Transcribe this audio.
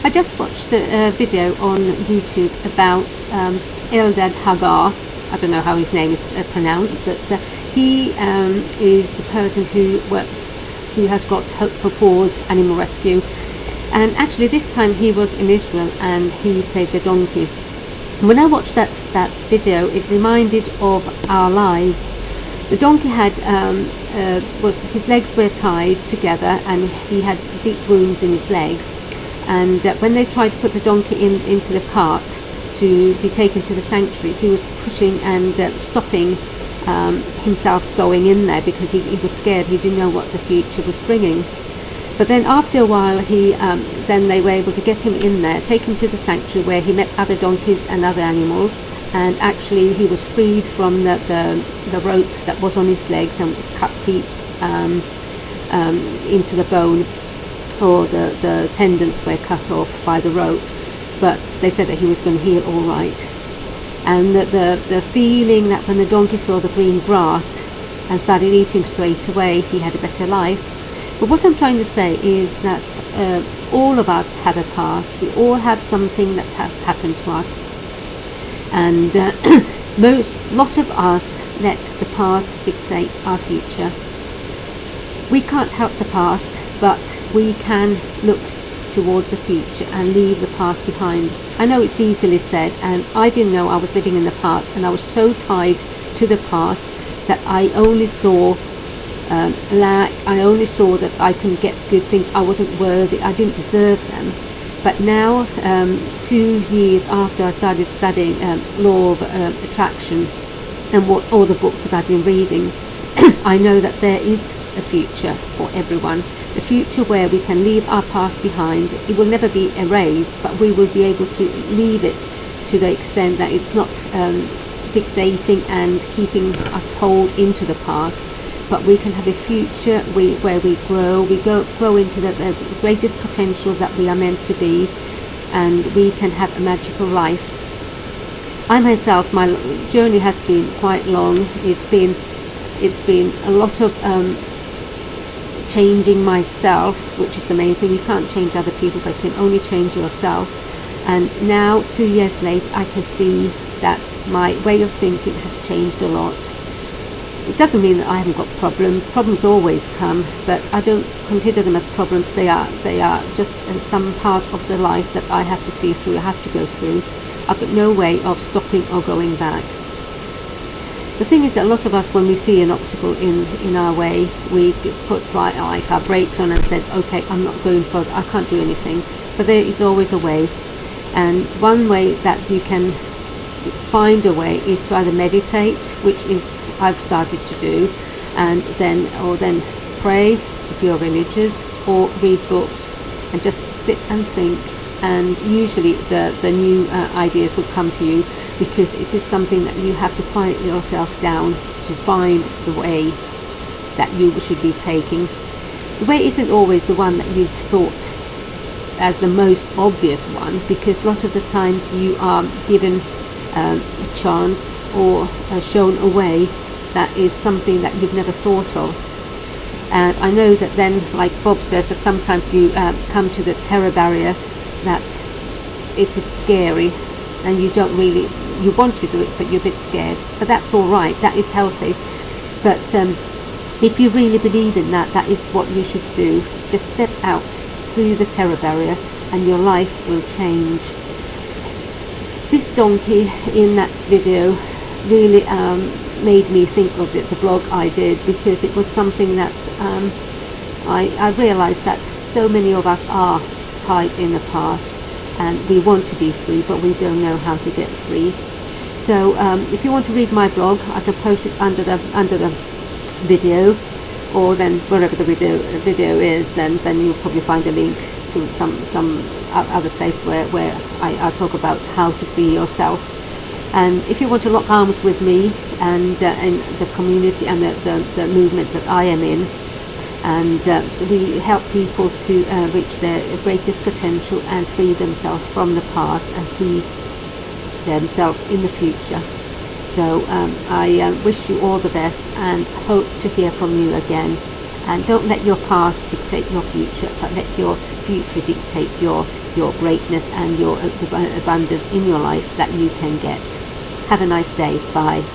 I just watched a video on YouTube about Eldad Hagar. I don't know how his name is pronounced, but he is the person who has got Hope for Paws Animal Rescue. And actually this time he was in Israel and he saved a donkey. When I watched that video, it reminded of our lives. The donkey had his legs were tied together and he had deep wounds in his legs. And when they tried to put the donkey into the cart to be taken to the sanctuary, he was pushing and stopping himself going in there because he was scared. He didn't know what the future was bringing. But then after a while, then they were able to get him in there, take him to the sanctuary where he met other donkeys and other animals. And actually he was freed from the rope that was on his legs and cut deep into the bone, or the tendons were cut off by the rope. But they said that he was going to heal all right. And the feeling that when the donkey saw the green grass and started eating straight away, he had a better life. But what I'm trying to say is that all of us have a past. We all have something that has happened to us. And lot of us let the past dictate our future. We can't help the past, but we can look towards the future and leave the past behind. I know it's easily said, and I didn't know I was living in the past, and I was so tied to the past that I only saw lack. I only saw that I couldn't get good things. I wasn't worthy. I didn't deserve them. But now, 2 years after I started studying law of attraction and all the books that I've been reading, I know that there is a future for everyone. A future where we can leave our past behind. It will never be erased, but we will be able to leave it to the extent that it's not dictating and keeping us hold into the past. But we can have a future where we grow into the greatest potential that we are meant to be, and we can have a magical life. I myself, my journey has been quite long. It's been a lot of changing myself, which is the main thing. You can't change other people, but you can only change yourself. And now, 2 years later, I can see that my way of thinking has changed a lot. It doesn't mean that I haven't got problems. Problems always come, but I don't consider them as problems. They are just some part of the life that I have to see through, I have to go through. I've got no way of stopping or going back. The thing is that a lot of us, when we see an obstacle in our way, we put like our brakes on and said, okay, I'm not going further, I can't do anything. But there is always a way. And one way that you can find a way is to either meditate, which is I've started to do, and then pray if you're religious, or read books and just sit and think. And usually the new ideas will come to you, because it is something that you have to quiet yourself down to find the way that you should be taking. The way isn't always the one that you've thought as the most obvious one, because a lot of the times you are given a chance or shown a way that is something that you've never thought of. And I know that then, like Bob says, that sometimes you come to the terror barrier, that it is scary and you want to do it, but you're a bit scared. But that's all right, that is healthy. But if you really believe in that, that is what you should do. Just step out through the terror barrier and your life will change. This donkey in that video really made me think of the blog I did, because it was something that I realized that so many of us are tied in the past, and we want to be free, but we don't know how to get free. So if you want to read my blog, I can post it under the video, or then wherever the video is, then you'll probably find a link to some other place where I talk about how to free yourself. And if you want to lock arms with me and the community and the movement that I am in, and we help people to reach their greatest potential and free themselves from the past and see themselves in the future. So I wish you all the best and hope to hear from you again. And don't let your past dictate your future, but let your future dictate your your greatness and your abundance in your life that you can get. Have a nice day. Bye.